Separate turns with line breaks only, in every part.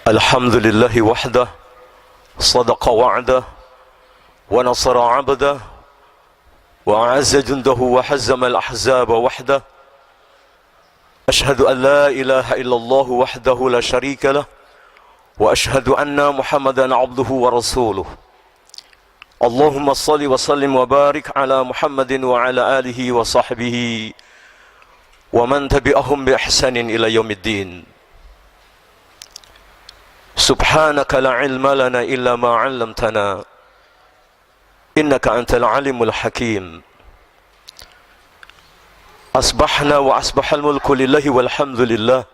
الحمد لله وحده صدق وعده ونصر عبده وأعز جنده وحزم الأحزاب وحده. أشهد أن لا إله إلا الله وحده لا شريك له وأشهد أن محمدا عبده ورسوله. اللهم صل وسلم وبارك على محمد وعلى آله وصحبه ومن تبعهم بإحسان إلى يوم الدين. سبحانك لا علم لنا إلا ما علمتنا إنك أنت العليم الحكيم. أصبحنا وأصبح الملك لله والحمد لله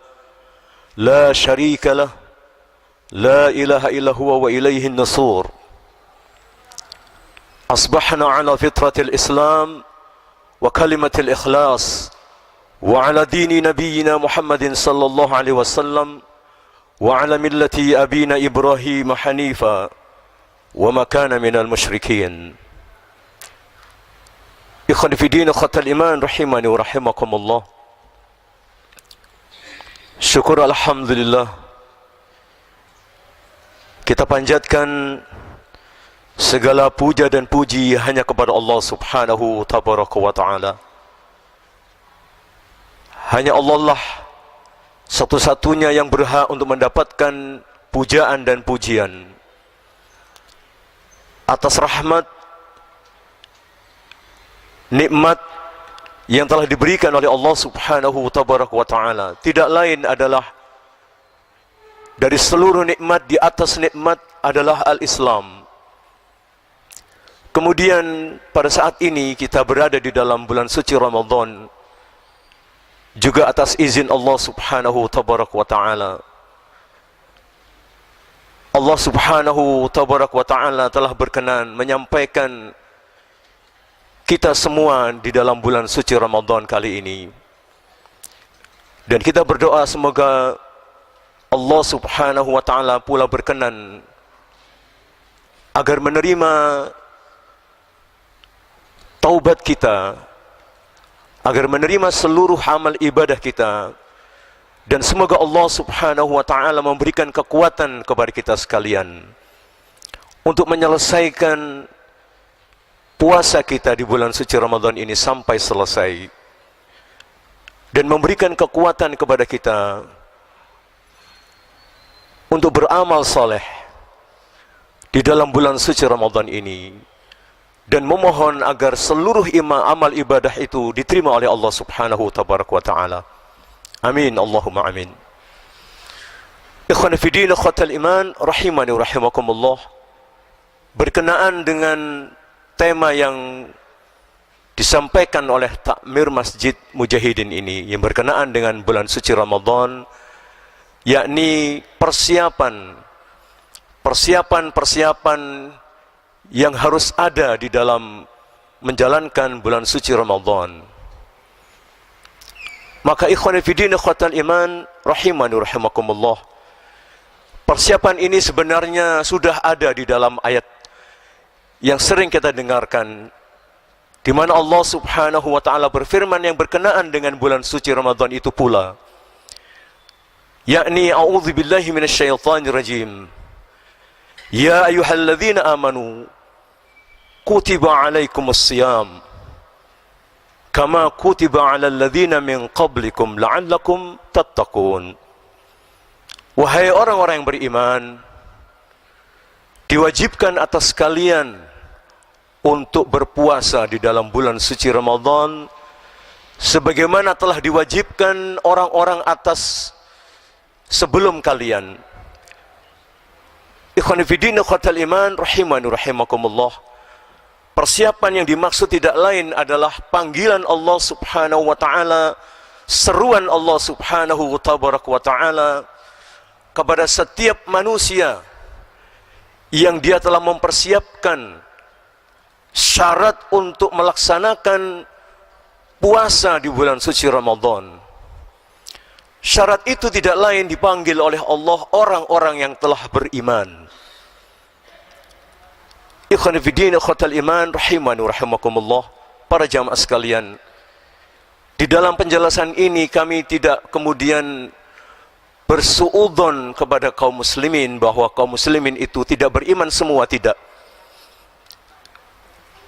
لا شريك له لا إله إلا هو وإليه النصور. أصبحنا على فطرة الإسلام وكلمة الإخلاص وعلى دين نبينا محمد صلى الله عليه وسلم وعلى ملة أبينا إبراهيم حنيفا وما كان من المشركين. إخواني في دين أخوة الإيمان رحمني ورحمكم الله. Syukur alhamdulillah, kita panjatkan segala puja dan puji hanya kepada Allah subhanahu tabaraka wa ta'ala. Hanya Allah lah satu-satunya yang berhak untuk mendapatkan pujaan dan pujian atas rahmat, nikmat yang telah diberikan oleh Allah subhanahu wa ta'ala. Tidak lain adalah dari seluruh nikmat, di atas nikmat adalah al-Islam. Kemudian pada saat ini kita berada di dalam bulan suci Ramadan, juga atas izin Allah subhanahu wa ta'ala. Allah subhanahu wa ta'ala telah berkenan menyampaikan kita semua di dalam bulan suci Ramadan kali ini. Dan kita berdoa semoga Allah subhanahu wa ta'ala pula berkenan agar menerima taubat kita, agar menerima seluruh amal ibadah kita, dan semoga Allah subhanahu wa ta'ala memberikan kekuatan kepada kita sekalian untuk menyelesaikan puasa kita di bulan suci Ramadan ini sampai selesai, dan memberikan kekuatan kepada kita untuk beramal soleh di dalam bulan suci Ramadan ini, dan memohon agar seluruh amal ibadah itu diterima oleh Allah subhanahu wa ta'ala. Amin, Allahumma amin. Ikhwan fiddin, akhwatal iman, rahimani rahimakumullah. Berkenaan dengan tema yang disampaikan oleh takmir Masjid Mujahidin ini, yang berkenaan dengan bulan suci Ramadan, yakni persiapan yang harus ada di dalam menjalankan bulan suci Ramadan. Maka ikhwani fiddin, akhwatal iman, rahimani rahimakumullah, persiapan ini sebenarnya sudah ada di dalam ayat yang sering kita dengarkan, di mana Allah subhanahu wa ta'ala berfirman yang berkenaan dengan bulan suci Ramadan itu pula, yakni a'udzubillahi minasyaitonir rajim. Ya ayyuhalladzina amanu kutiba alaikumus siyam kama kutiba alal ladzina min qablikum la'allakum tattaqun. Wahai orang-orang yang beriman, diwajibkan atas kalian untuk berpuasa di dalam bulan suci Ramadan sebagaimana telah diwajibkan orang-orang atas sebelum kalian. Ikhwan fiddin, akhwatal iman, rahimani rahimakumullah. Persiapan yang dimaksud tidak lain adalah panggilan Allah subhanahu wa ta'ala, seruan Allah subhanahu wa ta'ala kepada setiap manusia yang dia telah mempersiapkan syarat untuk melaksanakan puasa di bulan suci Ramadan. Syarat itu tidak lain dipanggil oleh Allah orang-orang yang telah beriman. Ikhwan fiddin, akhwatal iman, rahimani rahimakumullah. Para jamaah sekalian, di dalam penjelasan ini kami tidak kemudian bersuudzon kepada kaum muslimin bahwa kaum muslimin itu tidak beriman semua, tidak.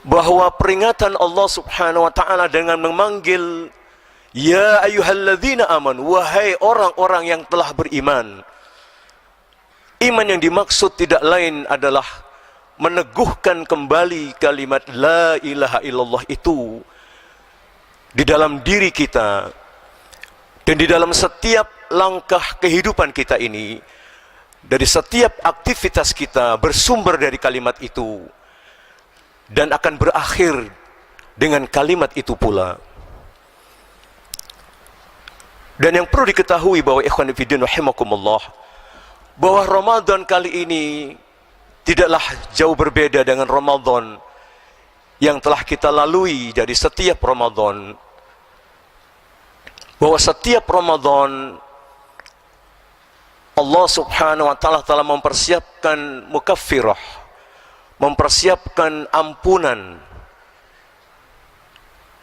Bahwa peringatan Allah Subhanahu wa taala dengan memanggil ya ayyuhalladzina amanu, wahai orang-orang yang telah beriman. Iman yang dimaksud tidak lain adalah meneguhkan kembali kalimat la ilaha illallah itu di dalam diri kita dan di dalam setiap langkah kehidupan kita ini, dari setiap aktivitas kita bersumber dari kalimat itu dan akan berakhir dengan kalimat itu pula. Dan yang perlu diketahui bahwa ikhwan fillah rahimakumullah, bahwa Ramadan kali ini tidaklah jauh berbeda dengan Ramadan yang telah kita lalui dari setiap Ramadan. Bahwa setiap Ramadan Allah Subhanahu wa taala telah mempersiapkan mukaffirah, mempersiapkan ampunan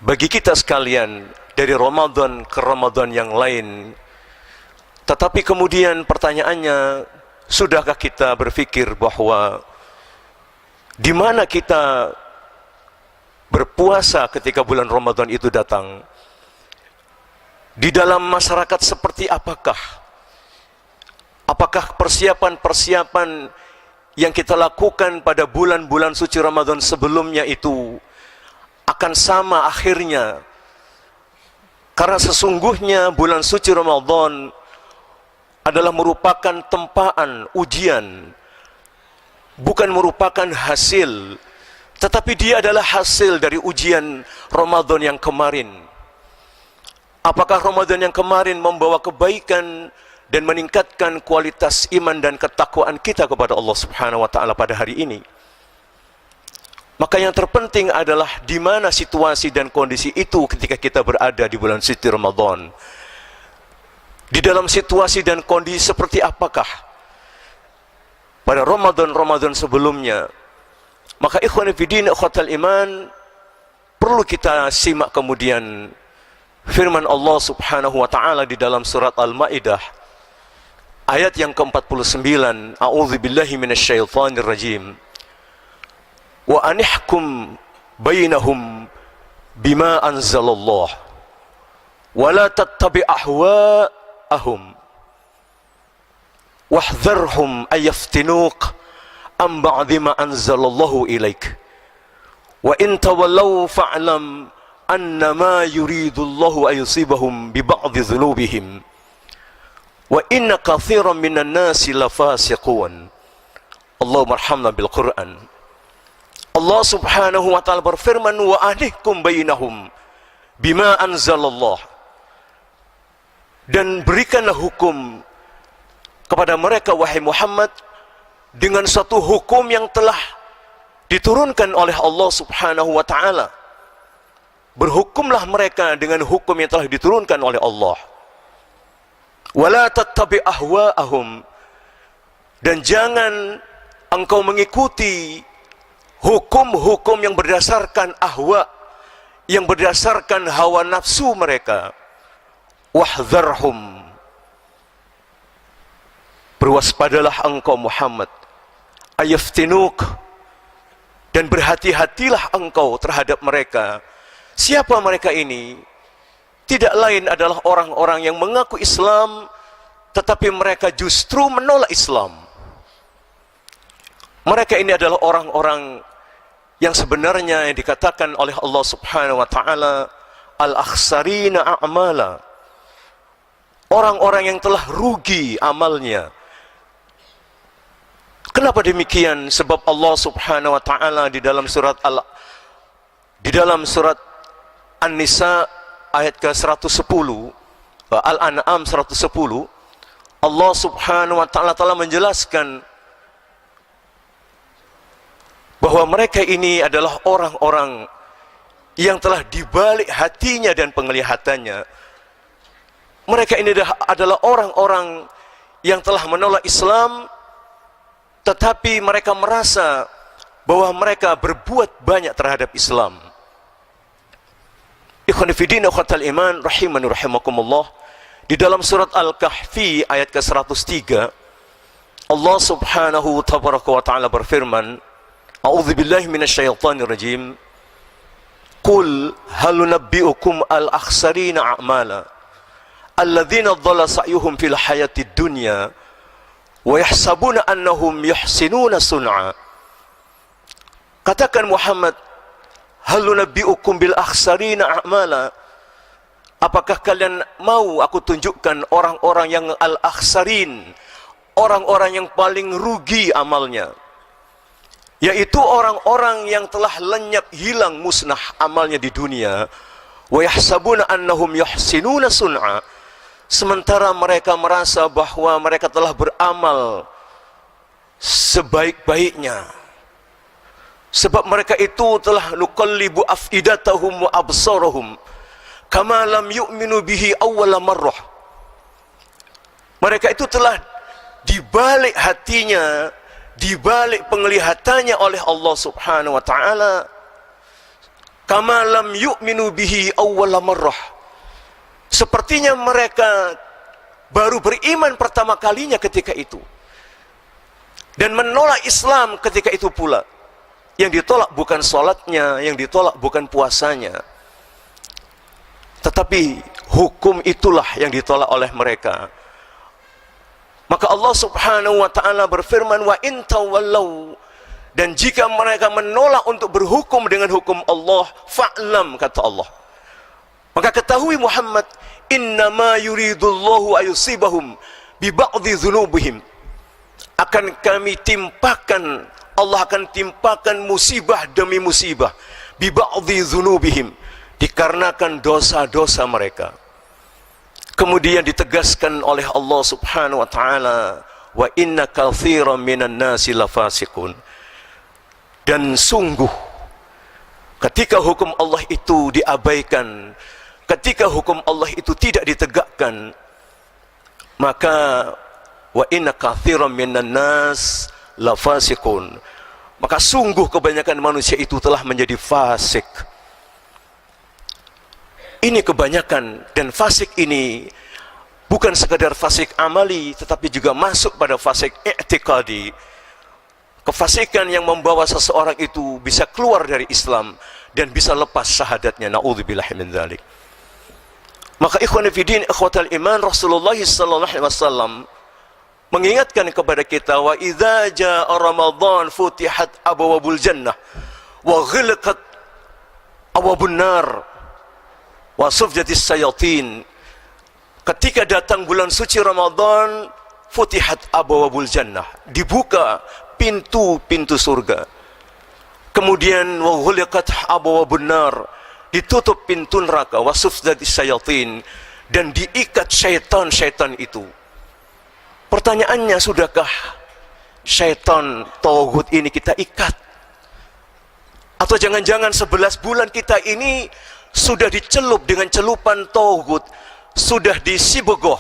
bagi kita sekalian dari Ramadan ke Ramadan yang lain. Tetapi kemudian pertanyaannya, sudahkah kita berpikir bahwa di mana kita berpuasa ketika bulan Ramadan itu datang? Di dalam masyarakat seperti apakah? Apakah persiapan-persiapan yang kita lakukan pada bulan-bulan suci Ramadan sebelumnya itu akan sama akhirnya? Karena sesungguhnya bulan suci Ramadan adalah merupakan tempaan, ujian, bukan merupakan hasil, tetapi dia adalah hasil dari ujian Ramadan yang kemarin. Apakah Ramadan yang kemarin membawa kebaikan dan meningkatkan kualitas iman dan ketakwaan kita kepada Allah Subhanahu wa taala pada hari ini? Maka yang terpenting adalah di mana situasi dan kondisi itu ketika kita berada di bulan suci Ramadan. Di dalam situasi dan kondisi seperti apakah pada Ramadan-Ramadan sebelumnya? Maka ikhwan fillah ikhwatal iman, perlu kita simak kemudian firman Allah Subhanahu wa taala di dalam surat Al-Maidah ayat yang ke-49, a'udzubillahi minasyaitonir rajim. Wa anihkum bainahum bima anzalallah wa la tattabi' ahwa'ahum wahdharhum ayaftinuk am ba'di ma anzalallahu ilaik wa in tawallaw fa'lam annama yuridullahu ayusibahum bi ba'dhi dhunubihim wa inna katsiran minan nasi lafasiqun. Allahumma arhamna bil Qur'an. Allah Subhanahu wa taala berfirman, wa anihkum bainahum bima anzalallah, dan berikanlah hukum kepada mereka wahai Muhammad dengan satu hukum yang telah diturunkan oleh Allah Subhanahu wa taala. Berhukumlah mereka dengan hukum yang telah diturunkan oleh Allah. Wala tattabi' ahwa'ahum, dan jangan engkau mengikuti hukum-hukum yang berdasarkan ahwa, yang berdasarkan hawa nafsu mereka. Wahdharhum, berwaspadalah engkau Muhammad, ayaftinuk, dan berhati-hatilah engkau terhadap mereka. Siapa mereka ini? Tidak lain adalah orang-orang yang mengaku Islam, tetapi mereka justru menolak Islam. Mereka ini adalah orang-orang yang sebenarnya yang dikatakan oleh Allah Subhanahu wa taala al-akhsarina a'mala, orang-orang yang telah rugi amalnya. Kenapa demikian? Sebab Allah Subhanahu wa taala di dalam surat An-Nisa ayat ke-110, Al-An'am 110, Allah Subhanahu wa taala telah menjelaskan bahwa mereka ini adalah orang-orang yang telah dibalik hatinya dan penglihatannya. Mereka ini adalah orang-orang yang telah menolak Islam, tetapi mereka merasa bahwa mereka berbuat banyak terhadap Islam. Ikhwan fillah ikhwatal iman rahimani rahimakumullah, Di dalam surat Al-Kahfi ayat ke-103, Allah subhanahu wa ta'ala berfirman, A'udzubillahi minasyaitonir rajim. Qul hal nunabbi'ukum al-akhsarina a'mala alladzina dhalla sa'yuhum fil hayatid dunya wa yahsabuna annahum yuhsinuna sun'a. Katakan Muhammad, hal nunabbi'ukum bil akhsarina a'mala. Apakah kalian mau aku tunjukkan orang-orang yang al-akhsarin, orang-orang yang paling rugi amalnya, yaitu orang-orang yang telah lenyap, hilang, musnah amalnya di dunia. Wa yahsabuna annahum yuhsinuna sun'a, sementara mereka merasa bahwa mereka telah beramal sebaik-baiknya. Sebab mereka itu telah nuqallibu afidatahum wa absarahum kama lam yu'minu bihi awwala marrah. Mereka itu telah dibalik hatinya, dibalik penglihatannya oleh Allah subhanahu wa ta'ala, kama lam yu'minu bihi awwala marrah, sepertinya mereka baru beriman pertama kalinya ketika itu, dan menolak Islam ketika itu pula. Yang ditolak bukan sholatnya, yang ditolak bukan puasanya, tetapi hukum itulah yang ditolak oleh mereka. Maka Allah subhanahu wa ta'ala berfirman, wa in tawallau, dan jika mereka menolak untuk berhukum dengan hukum Allah, fa'lam, kata Allah, maka ketahui Muhammad, innama yuridullahu ayusibahum bi ba'dhi dzunubihim, akan kami timpakan, Allah akan timpakan musibah demi musibah, bi ba'dhi dzunubihim, dikarenakan dosa-dosa mereka. Kemudian ditegaskan oleh Allah subhanahu wa ta'ala, wa inna katsiran minan nasi lafasiqun, dan sungguh ketika hukum Allah itu diabaikan, ketika hukum Allah itu tidak ditegakkan, maka wa inna katsiran minan nas lafasiqun, maka sungguh kebanyakan manusia itu telah menjadi fasik. Ini kebanyakan, dan fasik ini bukan sekadar fasik amali, tetapi juga masuk pada fasik i'tiqadi, kefasikan yang membawa seseorang itu bisa keluar dari Islam dan bisa lepas syahadatnya. Na'udzubillahi min dzalik. Maka ikhwan fillah, ikhwatal iman, Rasulullah sallallahu alaihi wasallam mengingatkan kepada kita, wa idza jaa Ramadan futihat abwabul jannah wa ghilqat abwabun nar wa sufjatis sayatin. Ketika datang bulan suci Ramadan, futihat abwabul jannah, dibuka pintu-pintu surga. Kemudian wa ghulqat abwabun nar, ditutup pintu neraka, wa sufjatis sayatin, dan diikat syaitan-syaitan itu. Pertanyaannya, sudahkah syaitan tauhid ini kita ikat? Atau jangan-jangan 11 bulan kita ini sudah dicelup dengan celupan tauhid, sudah disibogoh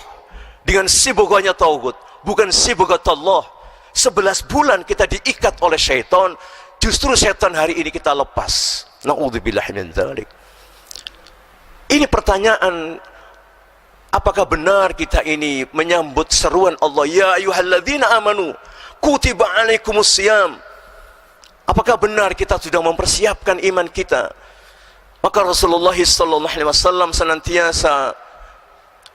dengan sibogohnya tauhid, bukan sibogot Allah. 11 bulan kita diikat oleh syaitan, justru syaitan hari ini kita lepas. Na'udzubillahi min dzalik. Ini pertanyaan, apakah benar kita ini menyambut seruan Allah, ya ayyuhalladzina amanu kutiba alaikumusiyam? Apakah benar kita sudah mempersiapkan iman kita? Maka Rasulullah sallallahu alaihi wasallam senantiasa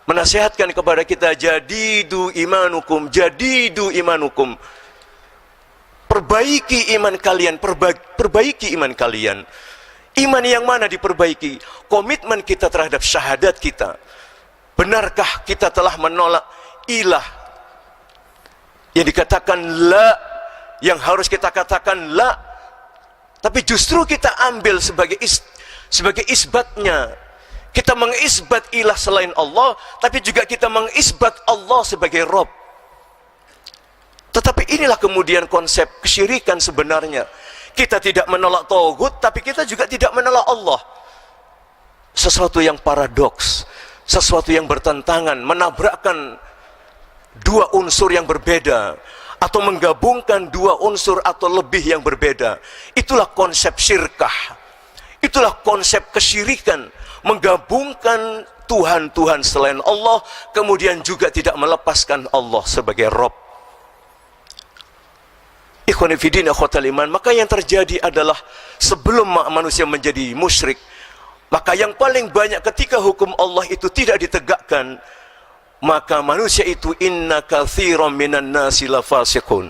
menasihatkan kepada kita, jadidu imanukum, jadidu imanukum, perbaiki iman kalian, perbaiki iman kalian. Iman yang mana diperbaiki? Komitmen kita terhadap syahadat kita. Benarkah kita telah menolak ilah yang dikatakan la, yang harus kita katakan la, tapi justru kita ambil sebagai isbatnya. Kita mengisbat ilah selain Allah, tapi juga kita mengisbat Allah sebagai Rabb. Tetapi inilah kemudian konsep kesyirikan sebenarnya. Kita tidak menolak tauhid, tapi kita juga tidak menolak Allah. Sesuatu yang paradoks, sesuatu yang bertentangan, menabrakkan dua unsur yang berbeda, atau menggabungkan dua unsur atau lebih yang berbeda. Itulah konsep syirkah. Itulah konsep kesyirikan, menggabungkan Tuhan-Tuhan selain Allah, kemudian juga tidak melepaskan Allah sebagai Rabb. Ikhwani fiddin, akhwatal iman, maka yang terjadi adalah sebelum manusia menjadi musyrik, maka yang paling banyak ketika hukum Allah itu tidak ditegakkan, maka manusia itu inna katsiran minan nasi lafasiqun.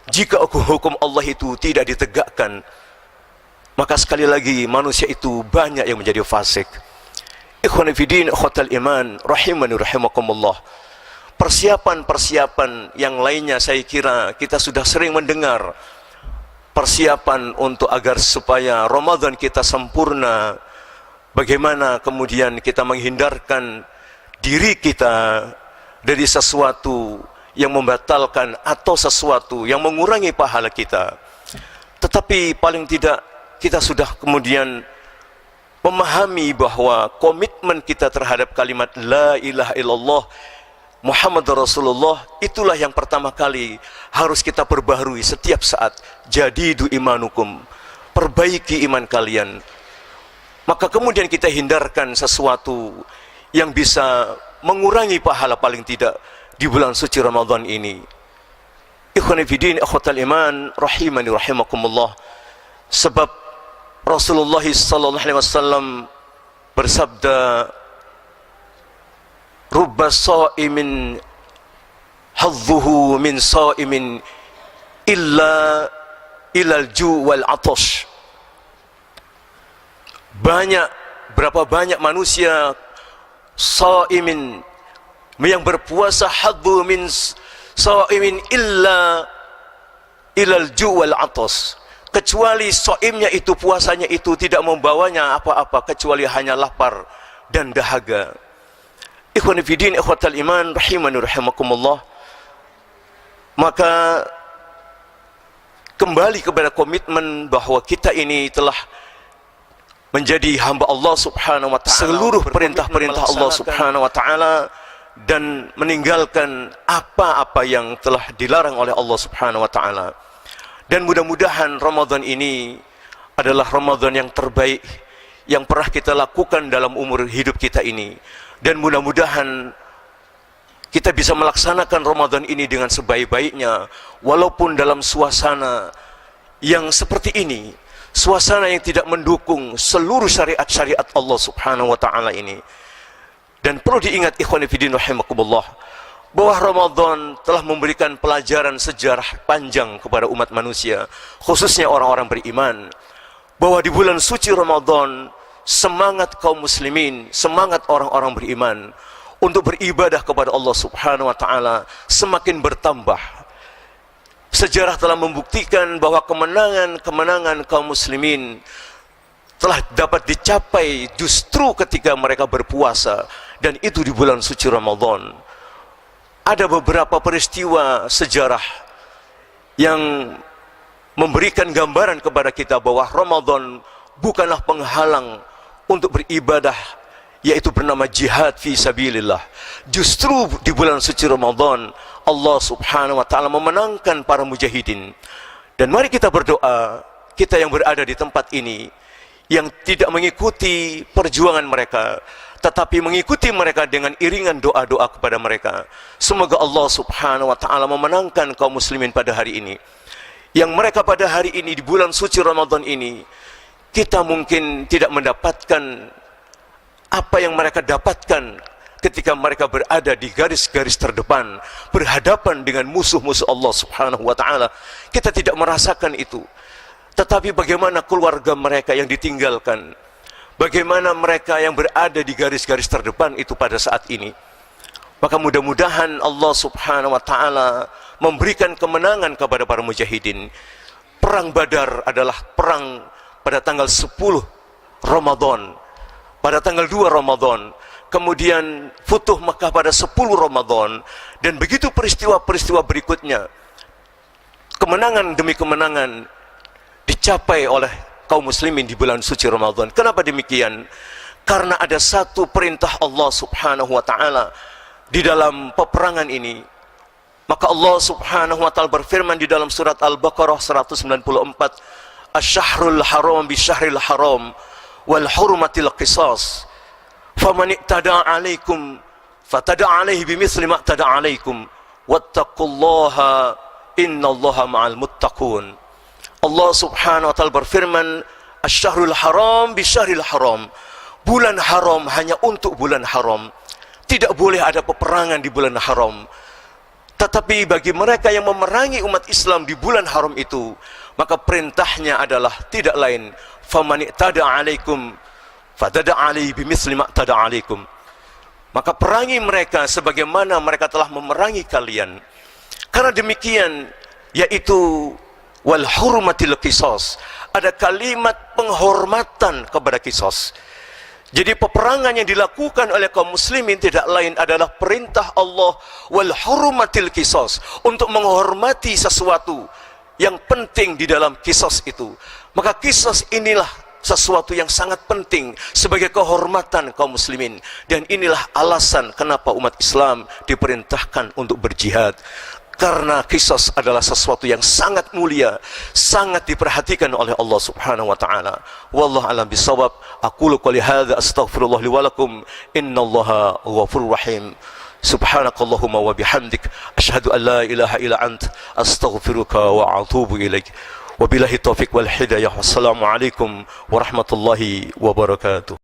Jika hukum Allah itu tidak ditegakkan, maka sekali lagi manusia itu banyak yang menjadi fasik. Ikhwani fiddin, akhwatal iman, rahimani rahimakumullah. Persiapan-persiapan yang lainnya saya kira kita sudah sering mendengar. Persiapan untuk agar supaya Ramadan kita sempurna. Bagaimana kemudian kita menghindarkan diri kita dari sesuatu yang membatalkan atau sesuatu yang mengurangi pahala kita. Tetapi paling tidak kita sudah kemudian memahami bahwa komitmen kita terhadap kalimat La ilaha illallah Muhammad Rasulullah itulah yang pertama kali harus kita perbaharui setiap saat. Jadidu imanukum, perbaiki iman kalian. Maka kemudian kita hindarkan sesuatu yang bisa mengurangi pahala paling tidak di bulan suci Ramadan ini. Ikhwani fiddin, akhwatal iman, rahimani rahimakumullah. Sebab Rasulullah sallallahu alaihi wasallam bersabda, rubba sha'imin hadzuhu min sha'imin illa ilal ju' wal 'atash. Berapa banyak manusia sha'imin yang berpuasa, hadzu min sha'imin illa ilal ju' wal 'atash, kecuali shaimnya itu, puasanya itu tidak membawanya apa-apa kecuali hanya lapar dan dahaga. Ikhwani fiddin, ikhwatal iman, rahimani rahimakumullah. Maka kembali kepada komitmen bahwa kita ini telah menjadi hamba Allah subhanahu wa ta'ala, seluruh perintah-perintah Allah subhanahu wa ta'ala, dan meninggalkan apa-apa yang telah dilarang oleh Allah subhanahu wa ta'ala. Dan mudah-mudahan Ramadan ini adalah Ramadan yang terbaik yang pernah kita lakukan dalam umur hidup kita ini. Dan mudah-mudahan kita bisa melaksanakan Ramadan ini dengan sebaik-baiknya, walaupun dalam suasana yang seperti ini, suasana yang tidak mendukung seluruh syariat-syariat Allah subhanahu wa ta'ala ini. Dan perlu diingat ikhwani fiddin rahimakumullah, bahwa Ramadan telah memberikan pelajaran sejarah panjang kepada umat manusia, khususnya orang-orang beriman, bahwa di bulan suci Ramadan semangat kaum muslimin, semangat orang-orang beriman untuk beribadah kepada Allah subhanahu wa ta'ala semakin bertambah. Sejarah telah membuktikan bahwa kemenangan-kemenangan kaum muslimin telah dapat dicapai justru ketika mereka berpuasa, dan itu di bulan suci Ramadan. Ada beberapa peristiwa sejarah yang memberikan gambaran kepada kita bahwa Ramadan bukanlah penghalang untuk beribadah, yaitu bernama jihad fi sabilillah. Justru di bulan suci Ramadan Allah subhanahu wa ta'ala memenangkan para mujahidin. Dan mari kita berdoa, kita yang berada di tempat ini, yang tidak mengikuti perjuangan mereka, tetapi mengikuti mereka dengan iringan doa-doa kepada mereka. Semoga Allah subhanahu wa ta'ala memenangkan kaum muslimin pada hari ini. Yang mereka pada hari ini, di bulan suci Ramadan ini, kita mungkin tidak mendapatkan apa yang mereka dapatkan ketika mereka berada di garis-garis terdepan, berhadapan dengan musuh-musuh Allah subhanahu wa ta'ala. Kita tidak merasakan itu. Tetapi bagaimana keluarga mereka yang ditinggalkan, bagaimana mereka yang berada di garis-garis terdepan itu pada saat ini. Maka mudah-mudahan Allah subhanahu wa ta'ala memberikan kemenangan kepada para mujahidin. Perang Badar adalah perang pada tanggal 10 Ramadan, pada tanggal 2 Ramadan, kemudian Futuh Makkah pada 10 Ramadan, dan begitu peristiwa-peristiwa berikutnya. Kemenangan demi kemenangan dicapai oleh kaum muslimin di bulan suci Ramadan. Kenapa demikian? Karena ada satu perintah Allah subhanahu wa ta'ala di dalam peperangan ini. Maka Allah subhanahu wa ta'ala berfirman di dalam surat Al-Baqarah 194, Asy-syahrul haram bi-syahril haram wal hurmatil qisas. Faman i'tada 'alaikum fatada 'alaihi bimithli ma i'tada 'alaikum wattaqullaha innallaha ma'al muttaqun. Allah Subhanahu wa taala berfirman, asy-syahrul haram bisyahril haram. Bulan haram hanya untuk bulan haram. Tidak boleh ada peperangan di bulan haram. Tetapi bagi mereka yang memerangi umat Islam di bulan haram itu, maka perintahnya adalah tidak lain, faman i'tada 'alaikum fatada 'alaihi bimithli ma i'tada 'alaikum. Maka perangi mereka sebagaimana mereka telah memerangi kalian. Karena demikian, yaitu wal hurmatil qisas, ada kalimat penghormatan kepada qisas. Jadi peperangan yang dilakukan oleh kaum muslimin tidak lain adalah perintah Allah wal hurmatil qisas, untuk menghormati sesuatu yang penting di dalam qisas itu. Maka qisas inilah sesuatu yang sangat penting sebagai kehormatan kaum muslimin, dan inilah alasan kenapa umat Islam diperintahkan untuk berjihad. Karena qisas adalah sesuatu yang sangat mulia, sangat diperhatikan oleh Allah Subhanahu wa taala. Wallahu a'lam bissawab. Aqulu qouli hadza astaghfirullah li wa lakum. Innallaha ghafurur rahim. Subhanakallahumma wa bihamdik asyhadu an la ilaha illa ant astaghfiruka wa atubu ilaik. Wabillahi taufiq wal hidayah. Wassalamu alaikum warahmatullahi wabarakatuh.